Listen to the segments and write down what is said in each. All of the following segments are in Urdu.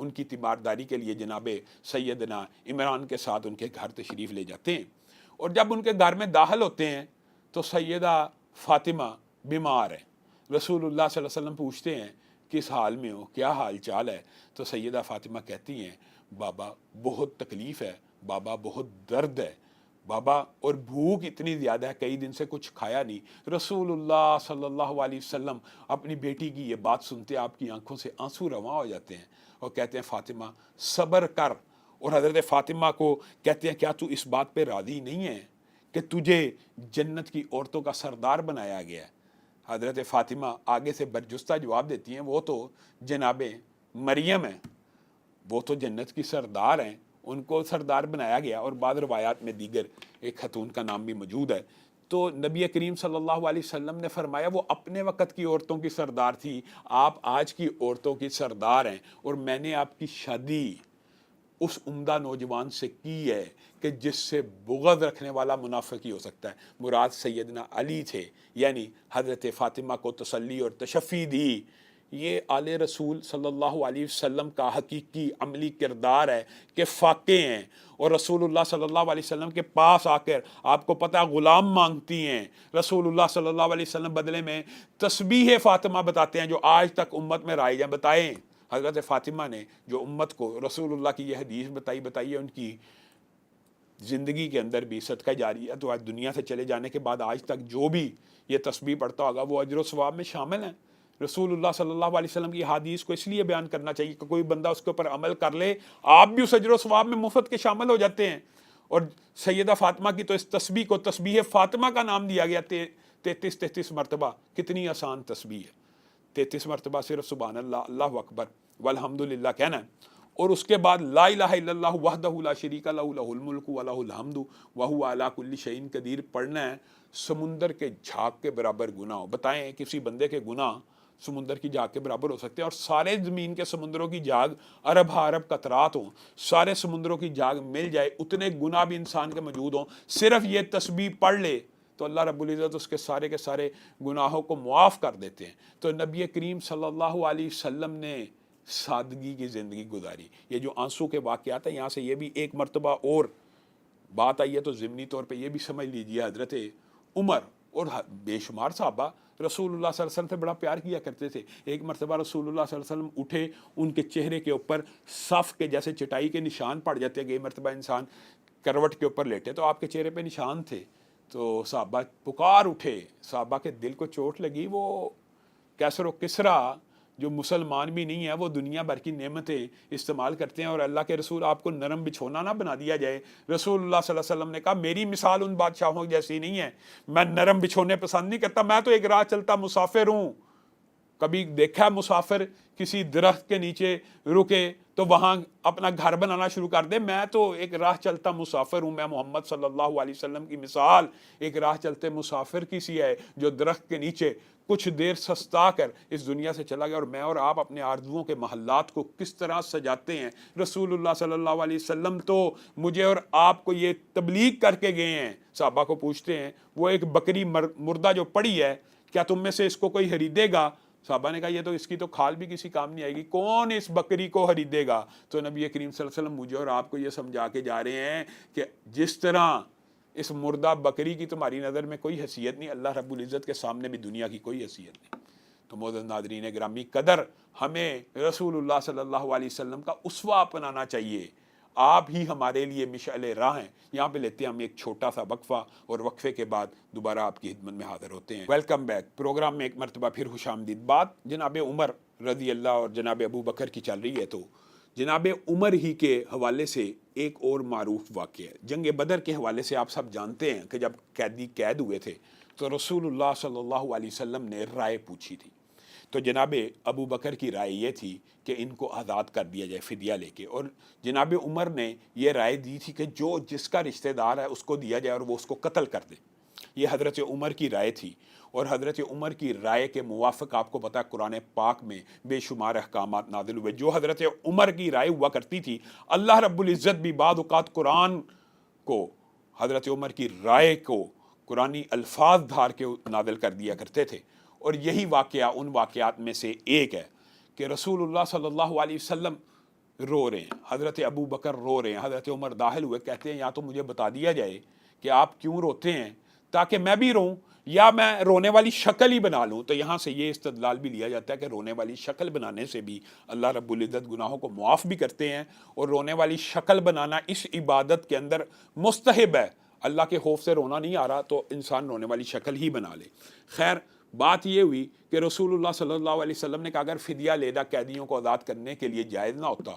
ان کی تیمارداری کے لیے جناب سیدنا عمران کے ساتھ ان کے گھر تشریف لے جاتے ہیں، اور جب ان کے گھر میں داخل ہوتے ہیں تو سیدہ فاطمہ بیمار ہیں۔ رسول اللہ صلی اللہ علیہ وسلم پوچھتے ہیں کس حال میں ہو، کیا حال چال ہے؟ تو سیدہ فاطمہ کہتی ہیں بابا بہت تکلیف ہے، بابا بہت درد ہے، بابا اور بھوک اتنی زیادہ ہے، کئی دن سے کچھ کھایا نہیں۔ رسول اللہ صلی اللہ علیہ وسلم اپنی بیٹی کی یہ بات سنتے آپ کی آنکھوں سے آنسو رواں ہو جاتے ہیں اور کہتے ہیں فاطمہ صبر کر، اور حضرت فاطمہ کو کہتے ہیں کیا تو اس بات پہ راضی نہیں ہے کہ تجھے جنت کی عورتوں کا سردار بنایا گیا ہے؟ حضرت فاطمہ آگے سے برجستہ جواب دیتی ہیں وہ تو جناب مریم ہیں، وہ تو جنت کی سردار ہیں، ان کو سردار بنایا گیا، اور بعض روایات میں دیگر ایک خاتون کا نام بھی موجود ہے۔ تو نبی کریم صلی اللہ علیہ وسلم نے فرمایا وہ اپنے وقت کی عورتوں کی سردار تھی، آپ آج کی عورتوں کی سردار ہیں، اور میں نے آپ کی شادی اس عمدہ نوجوان سے کی ہے کہ جس سے بغض رکھنے والا منافق ہی ہو سکتا ہے۔ مراد سیدنا علی تھے، یعنی حضرت فاطمہ کو تسلی اور تشفی دی۔ یہ آل رسول صلی اللہ علیہ وسلم کا حقیقی عملی کردار ہے کہ فاقے ہیں، اور رسول اللہ صلی اللہ علیہ وسلم کے پاس آ کر آپ کو پتہ غلام مانگتی ہیں۔ رسول اللہ صلی اللہ علیہ وسلم بدلے میں تسبیح فاطمہ بتاتے ہیں جو آج تک امت میں رائج ہیں۔ بتائیں حضرت فاطمہ نے جو امت کو رسول اللہ کی یہ حدیث بتائی ہے، ان کی زندگی کے اندر بھی صدقہ جاریہ تو آج دنیا سے چلے جانے کے بعد آج تک جو بھی یہ تسبیح پڑھتا ہوگا وہ اجر و ثواب میں شامل ہیں۔ رسول اللہ صلی اللہ علیہ وسلم کی حدیث کو اس لیے بیان کرنا چاہیے کہ کوئی بندہ اس کے اوپر عمل کر لے، آپ بھی اس اجر و ثواب میں مفت کے شامل ہو جاتے ہیں۔ اور سیدہ فاطمہ کی تو اس تسبیح کو تسبیح فاطمہ کا نام دیا گیا 33 مرتبہ۔ کتنی آسان تسبیح ہے، 33 مرتبہ صرف سبحان اللہ، اللہ اکبر والحمدللہ کہنا ہے، اور اس کے بعد لا الہ الا اللہ وحدہ لا شریک لہ لہ الملک ولہ الحمد وہو علی کل شیء قدیر پڑھنا ہے۔ سمندر کے جھاگ کے برابر گناہ ہو، بتائیں کسی بندے کے گناہ سمندر کی جھاگ کے برابر ہو سکتے ہیں؟ اور سارے زمین کے سمندروں کی جھاگ ارب ارب قطرات ہوں، سارے سمندروں کی جھاگ مل جائے، اتنے گناہ بھی انسان کے موجود ہوں، صرف یہ تسبیح پڑھ لے تو اللہ رب العزت اس کے سارے گناہوں کو معاف کر دیتے ہیں۔ تو نبی کریم صلی اللہ علیہ وسلم نے سادگی کی زندگی گزاری۔ یہ جو آنسو کے واقعات ہیں، یہاں سے یہ بھی ایک مرتبہ اور بات آئی ہے تو ضمنی طور پہ یہ بھی سمجھ لیجیے، حضرت عمر اور بے شمار صحابہ رسول اللہ صلی اللہ علیہ وسلم سے بڑا پیار کیا کرتے تھے۔ ایک مرتبہ رسول اللہ صلی اللہ علیہ وسلم اٹھے، ان کے چہرے کے اوپر صف کے جیسے چٹائی کے نشان پڑ جاتے ہیں، ایک مرتبہ انسان کروٹ کے اوپر لیٹے تو آپ کے چہرے پہ نشان تھے، تو صحابہ پکار اٹھے، صحابہ کے دل کو چوٹ لگی۔ وہ کیسر و کسرا جو مسلمان بھی نہیں ہے وہ دنیا بھر کی نعمتیں استعمال کرتے ہیں، اور اللہ کے رسول آپ کو نرم بچھونا نہ بنا دیا جائے۔ رسول اللہ صلی اللہ علیہ وسلم نے کہا میری مثال ان بادشاہوں جیسی نہیں ہے، میں نرم بچھونے پسند نہیں کرتا، میں تو ایک راہ چلتا مسافر ہوں۔ کبھی دیکھا مسافر کسی درخت کے نیچے رکے تو وہاں اپنا گھر بنانا شروع کر دے؟ میں تو ایک راہ چلتا مسافر ہوں۔ میں محمد صلی اللہ علیہ وسلم کی مثال ایک راہ چلتے مسافر کی سی ہے جو درخت کے نیچے کچھ دیر سستا کر اس دنیا سے چلا گیا۔ اور میں اور آپ اپنے آرزوؤں کے محلات کو کس طرح سجاتے ہیں، رسول اللہ صلی اللہ علیہ وسلم تو مجھے اور آپ کو یہ تبلیغ کر کے گئے ہیں۔ صحابہ کو پوچھتے ہیں وہ ایک بکری مردہ جو پڑی ہے، کیا تم میں سے اس کو کوئی خریدے گا؟ صحابہ نے کہا یہ تو اس کی تو کھال بھی کسی کام نہیں آئے گی، کون اس بکری کو خریدے گا؟ تو نبی کریم صلی اللہ علیہ وسلم مجھے اور آپ کو یہ سمجھا کے جا رہے ہیں کہ جس طرح اس مردہ بکری کی تمہاری نظر میں کوئی حیثیت نہیں، اللہ رب العزت کے سامنے بھی دنیا کی کوئی حیثیت نہیں۔ تو معزز ناظرین گرامی قدر، ہمیں رسول اللہ صلی اللہ علیہ وسلم کا اسوہ اپنانا چاہیے۔ آپ ہی ہمارے لیے مشعل راہ ہیں۔ یہاں پہ لیتے ہیں ہم ایک چھوٹا سا وقفہ، اور وقفے کے بعد دوبارہ آپ کی خدمت میں حاضر ہوتے ہیں۔ ویلکم بیک، پروگرام میں ایک مرتبہ پھر خوش آمدید۔ بات جناب عمر رضی اللہ اور جناب ابو بکر کی چل رہی ہے، تو جناب عمر ہی کے حوالے سے ایک اور معروف واقعہ ہے۔ جنگ بدر کے حوالے سے آپ سب جانتے ہیں کہ جب قیدی قید ہوئے تھے تو رسول اللہ صلی اللہ علیہ وسلم نے رائے پوچھی تھی، تو جناب ابو بکر کی رائے یہ تھی کہ ان کو آزاد کر دیا جائے فدیہ لے کے، اور جناب عمر نے یہ رائے دی تھی کہ جو جس کا رشتہ دار ہے اس کو دیا جائے اور وہ اس کو قتل کر دے۔ یہ حضرت عمر کی رائے تھی، اور حضرت عمر کی رائے کے موافق آپ کو پتہ ہے قرآن پاک میں بے شمار احکامات نازل ہوئے۔ جو حضرت عمر کی رائے ہوا کرتی تھی، اللہ رب العزت بھی بعض اوقات قرآن کو، حضرت عمر کی رائے کو قرآنی الفاظ دھار کے نازل کر دیا کرتے تھے۔ اور یہی واقعہ ان واقعات میں سے ایک ہے کہ رسول اللہ صلی اللہ علیہ وسلم رو رہے ہیں، حضرت ابو بکر رو رہے ہیں، حضرت عمر داخل ہوئے، کہتے ہیں یا تو مجھے بتا دیا جائے کہ آپ کیوں روتے ہیں تاکہ میں بھی روں، یا میں رونے والی شکل ہی بنا لوں۔ تو یہاں سے یہ استدلال بھی لیا جاتا ہے کہ رونے والی شکل بنانے سے بھی اللہ رب العزت گناہوں کو معاف بھی کرتے ہیں، اور رونے والی شکل بنانا اس عبادت کے اندر مستحب ہے۔ اللہ کے خوف سے رونا نہیں آ رہا تو انسان رونے والی شکل ہی بنا لے۔ خیر، بات یہ ہوئی کہ رسول اللہ صلی اللہ علیہ وسلم نے کہا اگر فدیہ لیدہ قیدیوں کو آزاد کرنے کے لیے جائز نہ ہوتا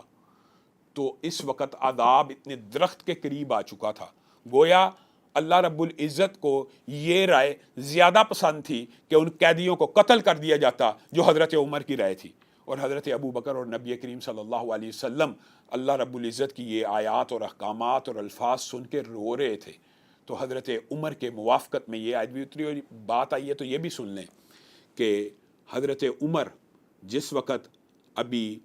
تو اس وقت عذاب اتنے درخت کے قریب آ چکا تھا۔ گویا اللہ رب العزت کو یہ رائے زیادہ پسند تھی کہ ان قیدیوں کو قتل کر دیا جاتا جو حضرت عمر کی رائے تھی، اور حضرت ابو بکر اور نبی کریم صلی اللہ علیہ وسلم اللہ رب العزت کی یہ آیات اور احکامات اور الفاظ سن کے رو رہے تھے۔ تو حضرت عمر کے موافقت میں یہ آیت بھی اتری، اور بات آئی ہے تو یہ بھی سن لیں کہ حضرت عمر جس وقت ابھی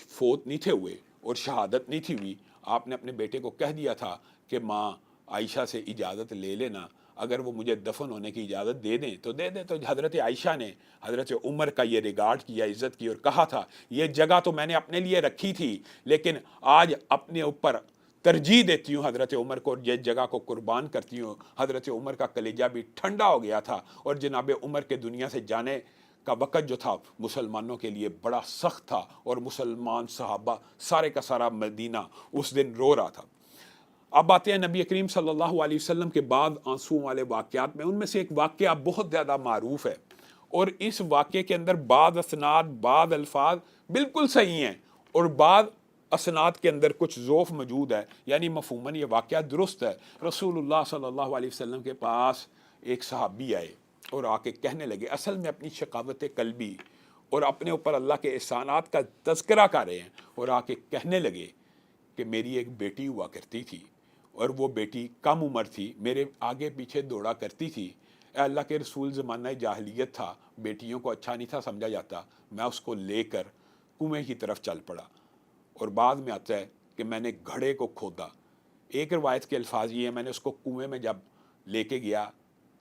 فوت نہیں تھے ہوئے اور شہادت نہیں تھی ہوئی، آپ نے اپنے بیٹے کو کہہ دیا تھا کہ ماں عائشہ سے اجازت لے لینا، اگر وہ مجھے دفن ہونے کی اجازت دے دیں تو دے دیں۔ تو حضرت عائشہ نے حضرت عمر کا یہ ریگارڈ کیا، عزت کی، اور کہا تھا یہ جگہ تو میں نے اپنے لیے رکھی تھی لیکن آج اپنے اوپر ترجیح دیتی ہوں حضرت عمر کو، اور یہ جگہ کو قربان کرتی ہوں۔ حضرت عمر کا کلیجہ بھی ٹھنڈا ہو گیا تھا، اور جناب عمر کے دنیا سے جانے کا وقت جو تھا مسلمانوں کے لیے بڑا سخت تھا، اور مسلمان صحابہ سارے کا سارا مدینہ اس دن رو رہا تھا۔ اب آتے ہیں نبی کریم صلی اللہ علیہ وسلم کے بعد آنسو والے واقعات میں۔ ان میں سے ایک واقعہ بہت زیادہ معروف ہے، اور اس واقعے کے اندر بعض اسناد، بعض الفاظ بالکل صحیح ہیں، اور بعض اسناد کے اندر کچھ ضعف موجود ہے، یعنی مفہوماً یہ واقعہ درست ہے۔ رسول اللہ صلی اللہ علیہ وسلم کے پاس ایک صحابی آئے اور آ کے کہنے لگے، اصل میں اپنی شقاوت قلبی اور اپنے اوپر اللہ کے احسانات کا تذکرہ کر رہے ہیں، اور آ کے کہنے لگے کہ میری ایک بیٹی ہوا کرتی تھی، اور وہ بیٹی کم عمر تھی، میرے آگے پیچھے دوڑا کرتی تھی۔ اے اللہ کے رسول، زمانہ جاہلیت تھا، بیٹیوں کو اچھا نہیں تھا سمجھا جاتا، میں اس کو لے کر کنویں کی طرف چل پڑا، اور بعد میں آتا ہے کہ میں نے گھڑے کو کھودا۔ ایک روایت کے الفاظ یہ ہیں، میں نے اس کو کنویں میں جب لے کے گیا،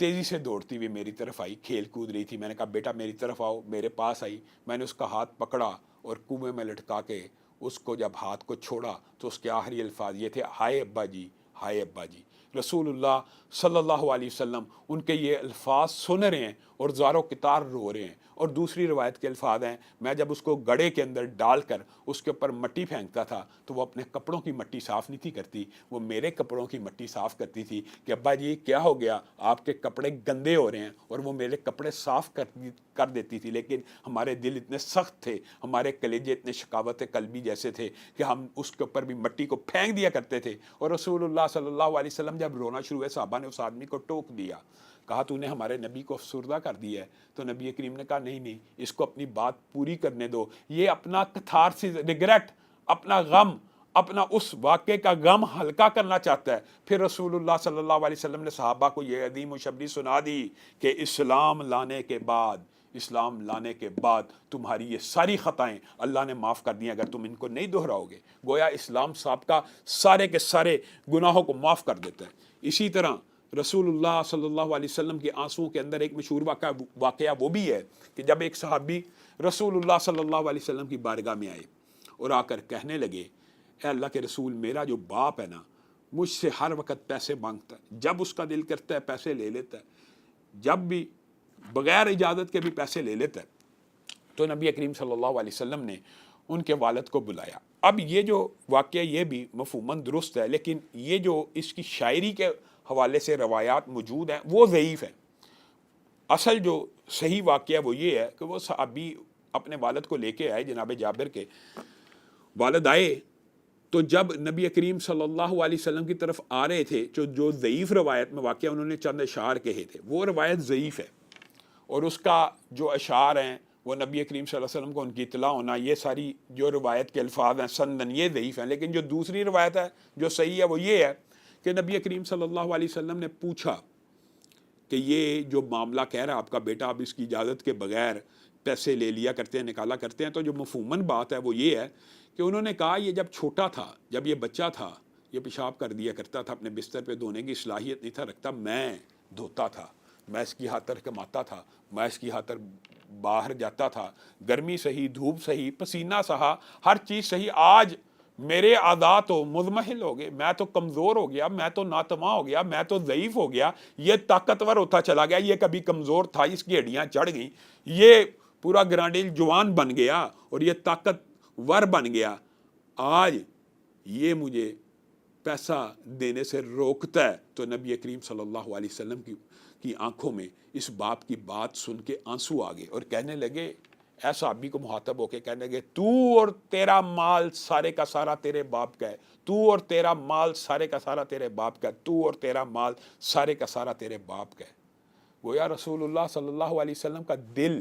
تیزی سے دوڑتی ہوئی میری طرف آئی، کھیل کود رہی تھی، میں نے کہا بیٹا میری طرف آؤ، میرے پاس آئی، میں نے اس کا ہاتھ پکڑا اور کنویں میں لٹکا کے اس کو جب ہاتھ کو چھوڑا تو اس کے آخری الفاظ یہ تھے، ہائے ابا جی، ہائے ابا جی۔ رسول اللہ صلی اللہ علیہ وسلم ان کے یہ الفاظ سن رہے ہیں اور زار و کتار رو رہے ہیں۔ اور دوسری روایت کے الفاظ ہیں، میں جب اس کو گڑھے کے اندر ڈال کر اس کے اوپر مٹی پھینکتا تھا تو وہ اپنے کپڑوں کی مٹی صاف نہیں تھی کرتی، وہ میرے کپڑوں کی مٹی صاف کرتی تھی کہ ابا جی کیا ہو گیا، آپ کے کپڑے گندے ہو رہے ہیں، اور وہ میرے کپڑے صاف کر دیتی تھی۔ لیکن ہمارے دل اتنے سخت تھے، ہمارے کلیجے اتنے شقاوت قلبی جیسے تھے کہ ہم اس کے اوپر بھی مٹی کو پھینک دیا کرتے تھے۔ اور رسول اللہ صلی اللہ علیہ وسلم جب رونا شروع ہوئے، صحابہ نے اس آدمی کو ٹوک دیا، کہا تو نے ہمارے نبی کو افسردہ کر دیا ہے۔ تو نبی کریم نے کہا نہیں، اس کو اپنی بات پوری کرنے دو، یہ اپنا کتھارسس، ریگریٹ، اپنا غم، اپنا اس واقعے کا غم ہلکا کرنا چاہتا ہے۔ پھر رسول اللہ صلی اللہ علیہ وسلم نے صحابہ کو یہ عظیم و شبری سنا دی کہ اسلام لانے کے بعد تمہاری یہ ساری خطائیں اللہ نے معاف کر دی اگر تم ان کو نہیں دہراؤ گے۔ گویا اسلام سابقہ سارے کے سارے گناہوں کو معاف کر دیتا ہے۔ اسی طرح رسول اللہ صلی اللہ علیہ وسلم کے آنسوؤں کے اندر ایک مشہور واقعہ وہ بھی ہے کہ جب ایک صحابی رسول اللہ صلی اللہ علیہ وسلم کی بارگاہ میں آئے اور آ کر کہنے لگے، اے اللہ کے رسول، میرا جو باپ ہے نا، مجھ سے ہر وقت پیسے مانگتا ہے، جب اس کا دل کرتا ہے پیسے لے لیتا ہے، جب بھی بغیر اجازت کے بھی پیسے لے لیتا ہے۔ تو نبی کریم صلی اللہ علیہ وسلم نے ان کے والد کو بلایا۔ اب یہ جو واقعہ یہ بھی مفہوماً درست ہے، لیکن یہ جو اس کی شاعری کے حوالے سے روایات موجود ہیں وہ ضعیف ہیں۔ اصل جو صحیح واقعہ وہ یہ ہے کہ وہ صحابی اپنے والد کو لے کے آئے، جناب جابر کے والد آئے، تو جب نبی کریم صلی اللہ علیہ وسلم کی طرف آ رہے تھے، جو ضعیف روایت میں واقعہ انہوں نے چند اشعار کہے تھے، وہ روایت ضعیف ہے، اور اس کا جو اشعار ہیں وہ نبی کریم صلی اللہ علیہ وسلم کو ان کی اطلاع ہونا، یہ ساری جو روایت کے الفاظ ہیں سندن یہ ضعیف ہیں۔ لیکن جو دوسری روایت ہے جو صحیح ہے وہ یہ ہے کہ نبی کریم صلی اللہ علیہ وسلم نے پوچھا کہ یہ جو معاملہ کہہ رہا ہے آپ کا بیٹا، اب اس کی اجازت کے بغیر پیسے لے لیا کرتے ہیں، نکالا کرتے ہیں، تو جو مفہوماً بات ہے وہ یہ ہے کہ انہوں نے کہا یہ جب چھوٹا تھا، جب یہ بچہ تھا، یہ پیشاب کر دیا کرتا تھا، اپنے بستر پہ دھونے کی صلاحیت نہیں تھا رکھتا، میں دھوتا تھا، میں اس کی خاطر کماتا تھا، میں اس کی خاطر باہر جاتا تھا، گرمی سہی، دھوپ سہی، پسینہ سہا، ہر چیز سہی، آج میرے اعضاء تو مضمحل ہو گئے، میں تو کمزور ہو گیا، میں تو ناتواں ہو گیا، میں تو ضعیف ہو گیا، یہ طاقتور ہوتا چلا گیا، یہ کبھی کمزور تھا، اس کی ہڈیاں چڑھ گئیں، یہ پورا گرانڈیل جوان بن گیا اور یہ طاقتور بن گیا، آج یہ مجھے پیسہ دینے سے روکتا ہے۔ تو نبی کریم صلی اللہ علیہ وسلم کی آنکھوں میں اس باپ کی بات سن کے آنسو آ گئے اور کہنے لگے، اے صحابی کو مخاطب ہو کے کہنے لگے، تو اور تیرا مال سارے کا سارا تیرے باپ کا ہے، تو اور تیرا مال سارے کا سارا تیرے باپ کا ہے، تو اور تیرا مال سارے کا سارا تیرے باپ کا ہے۔ گویا رسول اللہ صلی اللہ علیہ وسلم کا دل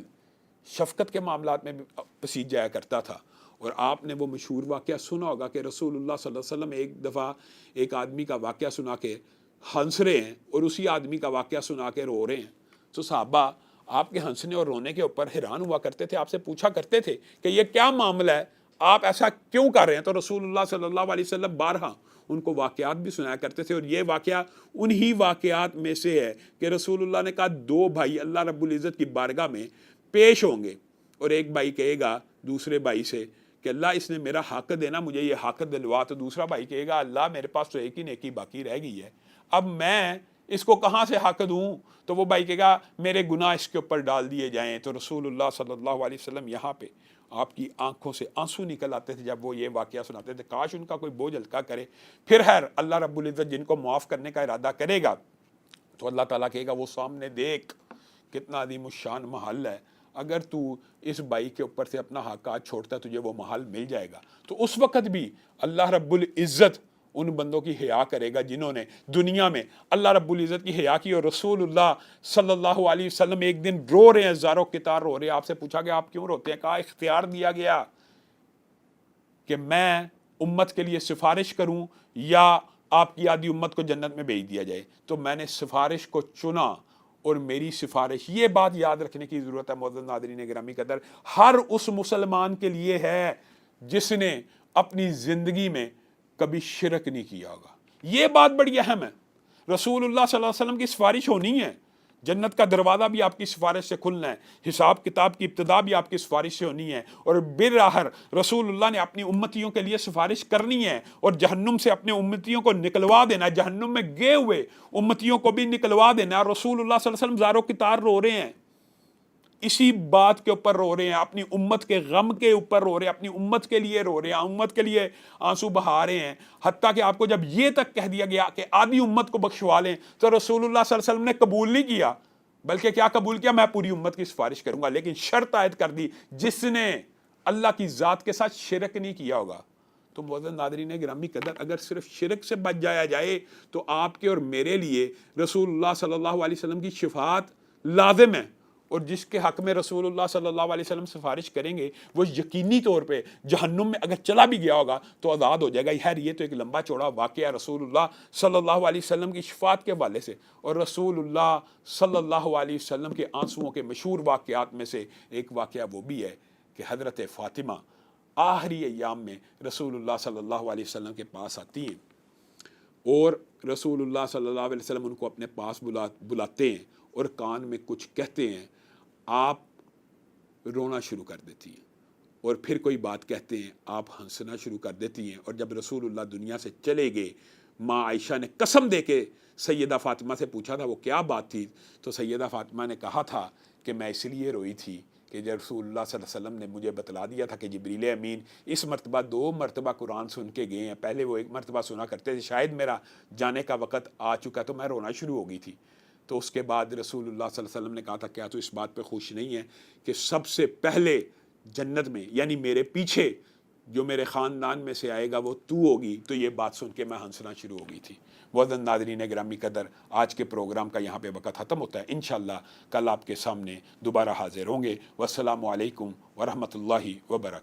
شفقت کے معاملات میں بھی پسیج جایا کرتا تھا۔ اور آپ نے وہ مشہور واقعہ سنا ہوگا کہ رسول اللہ صلی اللہ علیہ وسلم ایک دفعہ ایک آدمی کا واقعہ سنا کے ہنس رہے ہیں اور اسی آدمی کا واقعہ سنا کے رو رہے ہیں، تو صحابہ آپ کے ہنسنے اور رونے کے اوپر حیران ہوا کرتے تھے، آپ سے پوچھا کرتے تھے کہ یہ کیا معاملہ ہے، آپ ایسا کیوں کر رہے ہیں؟ تو رسول اللہ صلی اللہ علیہ وسلم بارہا ان کو واقعات بھی سنایا کرتے تھے، اور یہ واقعہ انہی واقعات میں سے ہے کہ رسول اللہ نے کہا دو بھائی اللہ رب العزت کی بارگاہ میں پیش ہوں گے، اور ایک بھائی کہے گا دوسرے بھائی سے کہ اللہ اس نے میرا حق دینا، مجھے یہ حق دلوا، تو دوسرا بھائی کہے گا اللہ میرے پاس تو ایک ہی نیکی باقی رہ گئی ہے، اب میں اس کو کہاں سے حق دوں؟ تو وہ بھائی کہے گا میرے گناہ اس کے اوپر ڈال دیے جائیں۔ تو رسول اللہ صلی اللہ علیہ وسلم یہاں پہ آپ کی آنکھوں سے آنسو نکل آتے تھے جب وہ یہ واقعہ سناتے تھے، کاش ان کا کوئی بوجھ ہلکا کرے۔ پھر خیر اللہ رب العزت جن کو معاف کرنے کا ارادہ کرے گا تو اللہ تعالیٰ کہے گا وہ سامنے دیکھ کتنا عظیم الشان محل ہے، اگر تو اس بھائی کے اوپر سے اپنا حق آج چھوڑتا ہے تجھے وہ محل مل جائے گا۔ تو اس وقت بھی اللہ رب العزت ان بندوں کی حیا کرے گا جنہوں نے دنیا میں اللہ رب العزت کی حیا کی۔ اور رسول اللہ صلی اللہ علیہ وسلم ایک دن رو رہے ہیں، زاروں قطار رو رہے ہیں، آپ سے پوچھا گیا آپ کیوں روتے ہیں؟ کہا اختیار دیا گیا کہ میں امت کے لیے سفارش کروں یا آپ کی آدھی امت کو جنت میں بھیج دیا جائے، تو میں نے سفارش کو چنا، اور میری سفارش، یہ بات یاد رکھنے کی ضرورت ہے معزز ناظرین گرامی قدر، ہر اس مسلمان کے لیے ہے جس نے اپنی زندگی میں کبھی شرک نہیں کیا ہوگا۔ یہ بات بڑی اہم ہے، رسول اللہ صلی اللہ علیہ وسلم کی سفارش ہونی ہے، جنت کا دروازہ بھی آپ کی سفارش سے کھلنا ہے، حساب کتاب کی ابتدا بھی آپ کی سفارش سے ہونی ہے، اور بالآخر رسول اللہ نے اپنی امتیوں کے لیے سفارش کرنی ہے، اور جہنم سے اپنے امتیوں کو نکلوا دینا ہے، جہنم میں گئے ہوئے امتیوں کو بھی نکلوا دینا ہے۔ رسول اللہ صلی اللہ علیہ وسلم زاروں قطار رو رہے ہیں، اسی بات کے اوپر رو رہے ہیں، اپنی امت کے غم کے اوپر رو رہے ہیں، اپنی امت کے لیے رو رہے ہیں، امت کے لیے آنسو بہا رہے ہیں، حتیٰ کہ آپ کو جب یہ تک کہہ دیا گیا کہ آدھی امت کو بخشوا لیں تو رسول اللہ صلی اللہ علیہ وسلم نے قبول نہیں کیا، بلکہ کیا قبول کیا؟ میں پوری امت کی سفارش کروں گا، لیکن شرط عائد کر دی جس نے اللہ کی ذات کے ساتھ شرک نہیں کیا ہوگا۔ تو معزز ناظرین گرامی قدر، اگر صرف شرک سے بچ جایا جائے تو آپ کے اور میرے لیے رسول اللہ صلی اللہ علیہ وسلم کی شفاعت لازم ہے، اور جس کے حق میں رسول اللہ صلی اللہ علیہ وسلم سفارش کریں گے وہ یقینی طور پہ جہنم میں اگر چلا بھی گیا ہوگا تو آزاد ہو جائے گا۔ خیر یہ تو ایک لمبا چوڑا واقعہ ہے رسول اللہ صلی اللہ علیہ وسلم کی شفاعت کے حوالے سے، اور رسول اللہ صلی اللہ علیہ وسلم کے آنسوؤں کے مشہور واقعات میں سے ایک واقعہ وہ بھی ہے کہ حضرت فاطمہ آخری ایام میں رسول اللہ صلی اللہ علیہ وسلم کے پاس آتی ہیں، اور رسول اللہ صلی اللہ علیہ وسلم ان کو اپنے پاس بلاتے ہیں اور کان میں کچھ کہتے ہیں، آپ رونا شروع کر دیتی ہیں، اور پھر کوئی بات کہتے ہیں آپ ہنسنا شروع کر دیتی ہیں۔ اور جب رسول اللہ دنیا سے چلے گئے، ماں عائشہ نے قسم دے کے سیدہ فاطمہ سے پوچھا تھا وہ کیا بات تھی، تو سیدہ فاطمہ نے کہا تھا کہ میں اس لیے روئی تھی کہ جب رسول اللہ صلی اللہ علیہ وسلم نے مجھے بتلا دیا تھا کہ جبریل امین اس مرتبہ 2 مرتبہ قرآن سن کے گئے ہیں، پہلے وہ 1 مرتبہ سنا کرتے تھے، شاید میرا جانے کا وقت آ چکا، تو میں رونا شروع ہو گئی تھی۔ تو اس کے بعد رسول اللہ صلی اللہ علیہ وسلم نے کہا تھا کیا تو اس بات پہ خوش نہیں ہے کہ سب سے پہلے جنت میں یعنی میرے پیچھے جو میرے خاندان میں سے آئے گا وہ تو ہوگی؟ تو یہ بات سن کے میں ہنسنا شروع ہو گئی تھی۔ معزز ناظرین گرامی قدر، آج کے پروگرام کا یہاں پہ وقت ختم ہوتا ہے، انشاءاللہ کل آپ کے سامنے دوبارہ حاضر ہوں گے۔ والسلام علیکم ورحمۃ اللہ وبرکاتہ۔